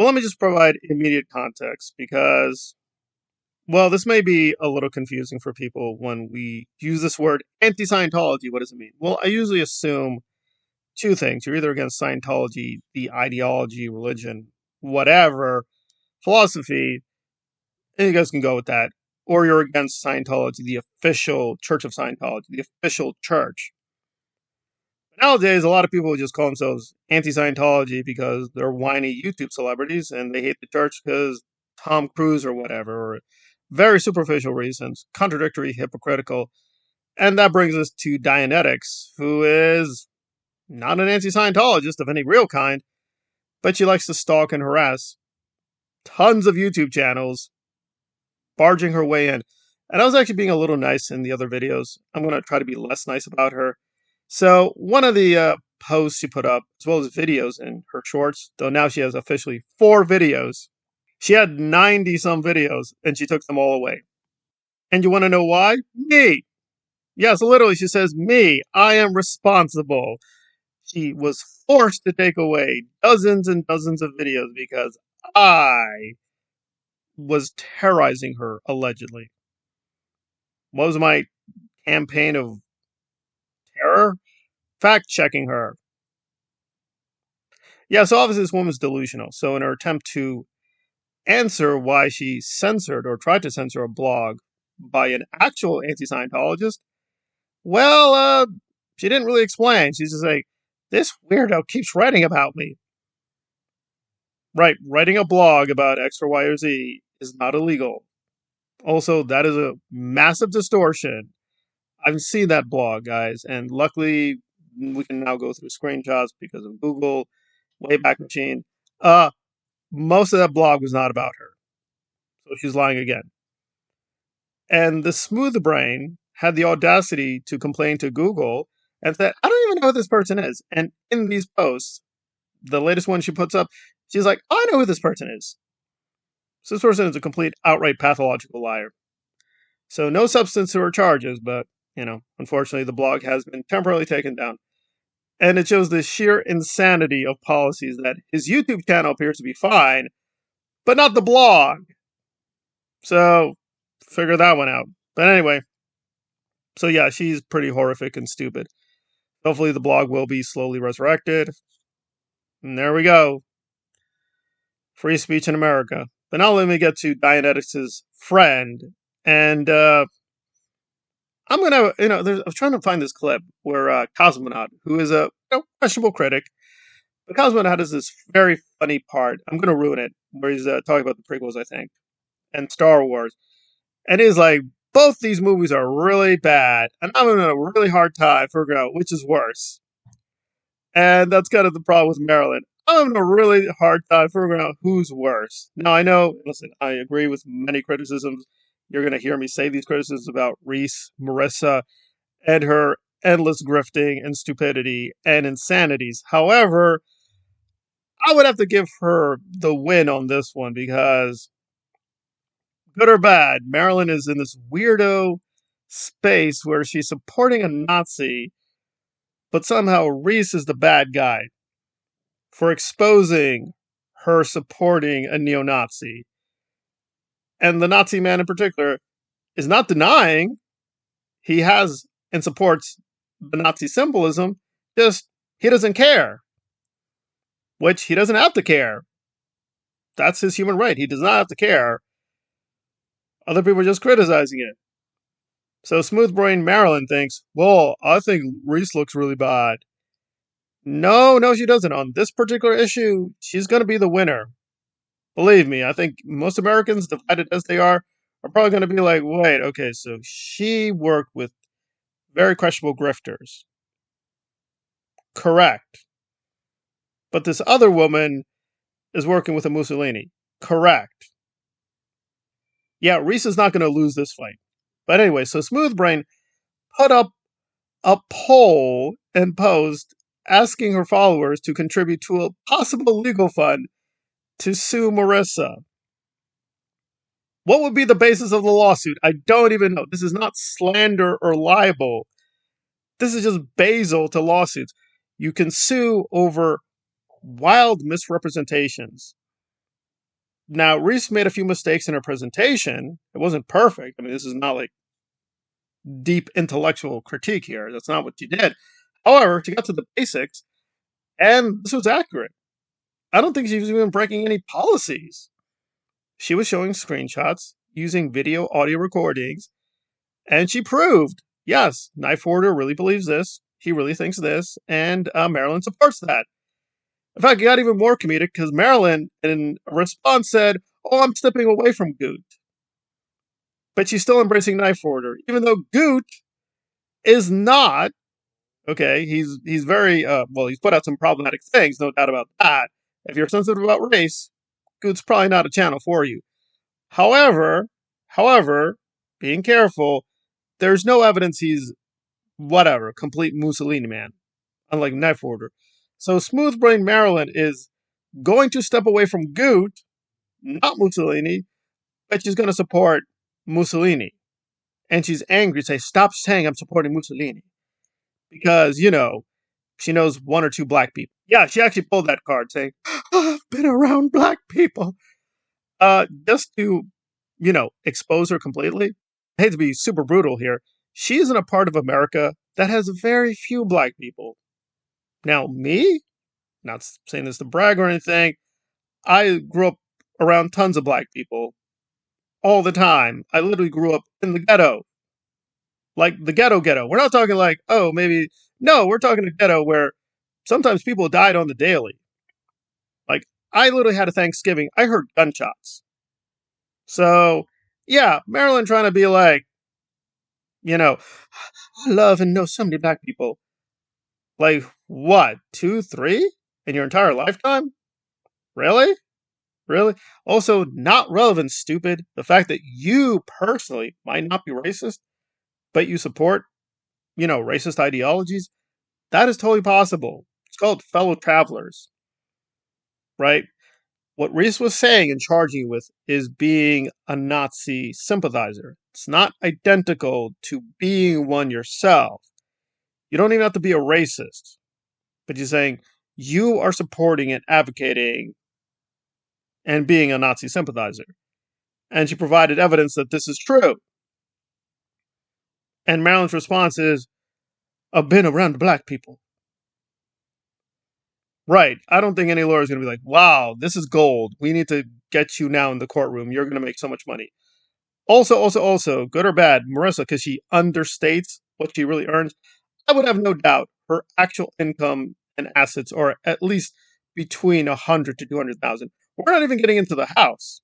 But let me just provide immediate context because, well, this may be a little confusing for people when we use this word anti-Scientology. What does it mean? Well, I usually assume two things. You're either against Scientology, the ideology, religion, whatever, philosophy, and you guys can go with that. Or you're against Scientology, the official Church of Scientology, the official church. Nowadays, a lot of people just call themselves anti-Scientology because they're whiny YouTube celebrities and they hate the church because Tom Cruise or whatever, or very superficial reasons, contradictory, hypocritical. And that brings us to Diannetex, who is not an anti-Scientologist of any real kind, but she likes to stalk and harass tons of YouTube channels, barging her way in. And I was actually being a little nice in the other videos. I'm going to try to be less nice about her. So one of the posts she put up, as well as videos in her shorts, though now she has officially 4 videos. She had 90 some videos and she took them all away. And you want to know why? Me. Yes, literally, she says, me. I am responsible. She was forced to take away dozens and dozens of videos because I was terrorizing her, allegedly. What was my campaign of terror? Fact-checking her. Yeah, so obviously this woman's delusional. So in her attempt to answer why she censored or tried to censor a blog by an actual anti-Scientologist, well, she didn't really explain. She's just like, this weirdo keeps writing about me. Right, writing a blog about X or Y or Z is not illegal. Also, that is a massive distortion. I've seen that blog, guys, and luckily we can now go through screenshots because of Google, Wayback Machine. Most of that blog was not about her. So she's lying again. And the smooth brain had the audacity to complain to Google and said, I don't even know who this person is. And in these posts, the latest one she puts up, she's like, I know who this person is. So this person is a complete outright pathological liar. So no substance to her charges, but, unfortunately the blog has been temporarily taken down. And it shows the sheer insanity of policies that his YouTube channel appears to be fine, but not the blog. So figure that one out. But anyway, so yeah, she's pretty horrific and stupid. Hopefully the blog will be slowly resurrected. And there we go. Free speech in America. But now let me get to Dianetex's friend. And I'm going to, I was trying to find this clip where Cosmonaut, who is a questionable critic, but Cosmonaut has this very funny part. I'm going to ruin it, where he's talking about the prequels, I think, and Star Wars. And he's like, both these movies are really bad, and I'm having a really hard time figuring out which is worse. And that's kind of the problem with Marilyn. I'm having a really hard time figuring out who's worse. Now, I know, listen, I agree with many criticisms. You're going to hear me say these criticisms about Reese, Marissa, and her endless grifting and stupidity and insanities. However, I would have to give her the win on this one because, good or bad, Marilyn is in this weirdo space where she's supporting a Nazi, but somehow Reese is the bad guy for exposing her supporting a neo-Nazi. And the Nazi man in particular is not denying he has and supports the Nazi symbolism, just he doesn't care. Which he doesn't have to care. That's his human right. He does not have to care. Other people are just criticizing it. So smooth brain Marilyn thinks, well, I think Reese looks really bad. No, she doesn't. On this particular issue, she's going to be the winner. Believe me, I think most Americans, divided as they are probably going to be like, wait, okay, so she worked with very questionable grifters. Correct. But this other woman is working with a Mussolini. Correct. Yeah, Reese is not going to lose this fight. But anyway, so Smooth Brain put up a poll and post asking her followers to contribute to a possible legal fund to sue Marissa. What would be the basis of the lawsuit? I don't even know. This is not slander or libel. This is just basal to lawsuits. You can sue over wild misrepresentations. Now, Reese made a few mistakes in her presentation. It wasn't perfect. I mean, this is not like deep intellectual critique here. That's not what she did. However, she got to the basics, and this was accurate. I don't think she was even breaking any policies. She was showing screenshots using video audio recordings, and she proved, yes, Knife Hoarder really believes this. He really thinks this, and Marilyn supports that. In fact, it got even more comedic because Marilyn, in response, said, "Oh, I'm stepping away from Goot." But she's still embracing Knife Hoarder, even though Goot is not. Okay, he's very well. He's put out some problematic things, no doubt about that. If you're sensitive about race, Goot's probably not a channel for you. However, however, being careful, there's no evidence he's whatever complete Mussolini man, unlike Knife Hoarder. So Smooth Brain Marilyn is going to step away from Goot, not Mussolini, but she's going to support Mussolini. And she's angry, say, "Stop saying I'm supporting Mussolini." Because, she knows one or two black people. Yeah, she actually pulled that card saying, "Oh, I've been around black people." Just to, expose her completely. I hate to be super brutal here. She is in a part of America that has very few black people. Now, me, not saying this to brag or anything, I grew up around tons of black people all the time. I literally grew up in the ghetto. Like the ghetto. We're not talking like, oh, maybe. No, we're talking a ghetto where sometimes people died on the daily. Like, I literally had a Thanksgiving. I heard gunshots. So, yeah, Marilyn trying to be like, I love and know so many black people. Like, what, 2, 3 in your entire lifetime? Really? Really? Also, not relevant, stupid. The fact that you personally might not be racist, but you support, racist ideologies, that is totally possible. It's called fellow travelers, right? What Reese was saying and charging you with is being a Nazi sympathizer. It's not identical to being one yourself. You don't even have to be a racist, but you're saying you are supporting and advocating and being a Nazi sympathizer. And she provided evidence that this is true. And Marilyn's response is, "I've been around black people." Right. I don't think any lawyer is going to be like, "Wow, this is gold. We need to get you now in the courtroom. You're going to make so much money." Also, good or bad, Marissa, because she understates what she really earns, I would have no doubt her actual income and assets are at least between 100 to 200,000. We're not even getting into the house.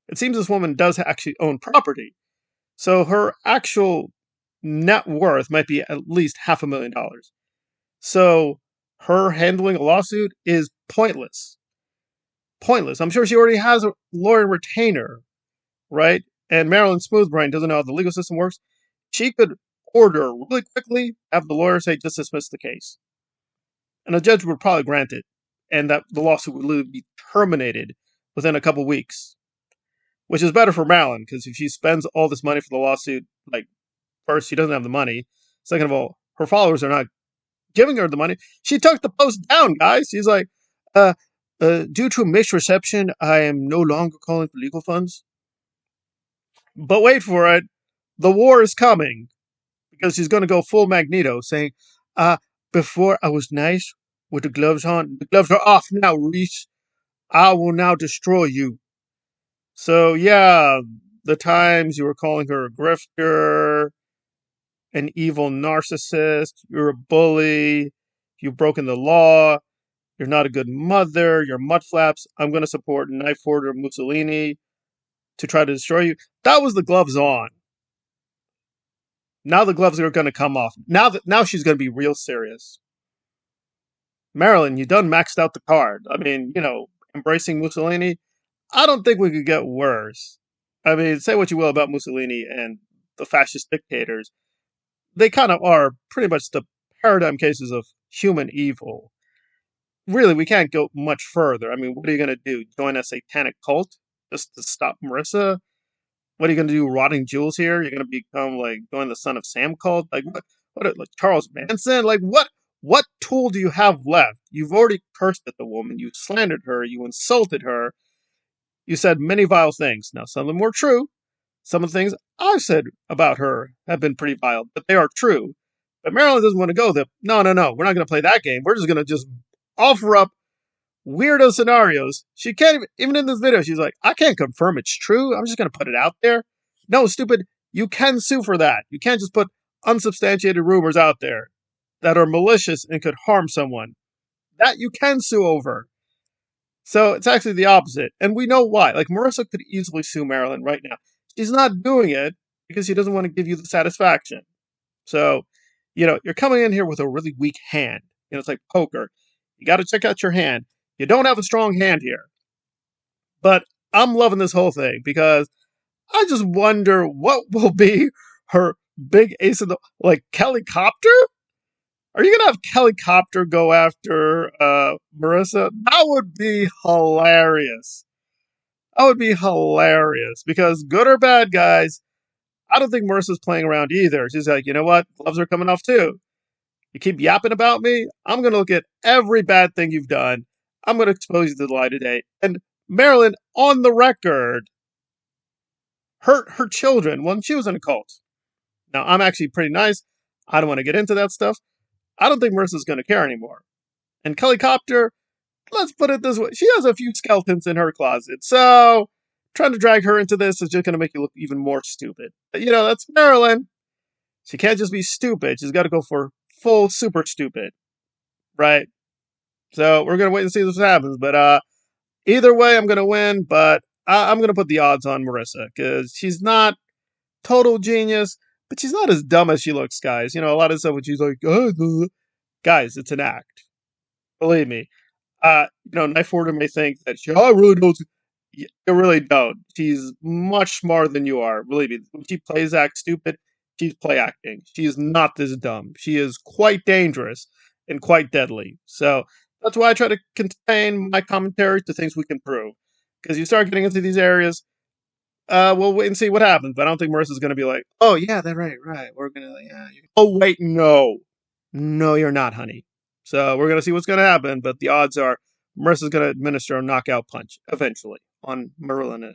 It seems this woman does actually own property. So her actual net worth might be at least $500,000. So her handling a lawsuit is pointless. Pointless. I'm sure she already has a lawyer retainer, right? And Marilyn Smoothbrain doesn't know how the legal system works. She could order really quickly, have the lawyer say, "Just dismiss the case." And a judge would probably grant it, and that the lawsuit would literally be terminated within a couple weeks, which is better for Marilyn, because if she spends all this money for the lawsuit, like, first, she doesn't have the money. Second of all, her followers are not giving her the money. She took the post down, guys. She's like, due to misreception, I am no longer calling for legal funds. But wait for it. The war is coming, because she's going to go full Magneto, saying, uh, "Before I was nice with the gloves on. The gloves are off now, Reese. I will now destroy you." So, yeah, the times you were calling her a grifter, an evil narcissist, you're a bully, you've broken the law, you're not a good mother, you're mudflaps, I'm going to support Knife Hoarder Mussolini to try to destroy you. That was the gloves on. Now the gloves are going to come off. Now she's going to be real serious. Marilyn, you done maxed out the card. I mean, embracing Mussolini. I don't think we could get worse. I mean, say what you will about Mussolini and the fascist dictators. They kind of are pretty much the paradigm cases of human evil. Really, we can't go much further. I mean, what are you going to do? Join a satanic cult just to stop Marissa? What are you going to do? Rotting jewels here? You're going to become like join the Son of Sam cult? Like what? Like Charles Manson? Like what? What tool do you have left? You've already cursed at the woman. You slandered her. You insulted her. You said many vile things. Now, some of them were true. Some of the things I've said about her have been pretty vile, but they are true. But Marilyn doesn't want to go there. No, no, no. We're not going to play that game. We're just going to just offer up weirdo scenarios. She can't even in this video. She's like, I can't confirm it's true. I'm just going to put it out there. No, stupid. You can sue for that. You can't just put unsubstantiated rumors out there that are malicious and could harm someone. That you can sue over. So it's actually the opposite. And we know why. Like, Marissa could easily sue Marilyn right now. She's not doing it because she doesn't want to give you the satisfaction. So, you're coming in here with a really weak hand. It's like poker. You got to check out your hand. You don't have a strong hand here. But I'm loving this whole thing because I just wonder what will be her big ace of the, like, Kelly Copter? Are you gonna have Kelly Copter go after Marissa? That would be hilarious. That would be hilarious because good or bad, guys, I don't think Marissa's playing around either. She's like, you know what? Gloves are coming off too. You keep yapping about me, I'm gonna look at every bad thing you've done. I'm gonna expose you to the light of day. And Marilyn, on the record, hurt her children when she was in a cult. Now, I'm actually pretty nice. I don't want to get into that stuff. I don't think Marissa's going to care anymore. And Kelly Copter, let's put it this way. She has a few skeletons in her closet. So trying to drag her into this is just going to make you look even more stupid. But, that's Marilyn. She can't just be stupid. She's got to go for full super stupid. Right? So we're going to wait and see what happens. But either way, I'm going to win. But I'm going to put the odds on Marissa because she's not total genius, but she's not as dumb as she looks, guys. A lot of stuff when she's like, guys, it's an act. Believe me. Knife Order may think that I really don't. You really don't. She's much smarter than you are. Believe me. When she plays act stupid, she's play acting. She is not this dumb. She is quite dangerous and quite deadly. So that's why I try to contain my commentary to things we can prove. Because you start getting into these areas, we'll wait and see what happens. But I don't think Marissa's going to be like, oh, yeah, that's right. We're going to, yeah. Oh, wait, no. No, you're not, honey. So we're going to see what's going to happen. But the odds are Marissa's going to administer a knockout punch eventually on Marilyn.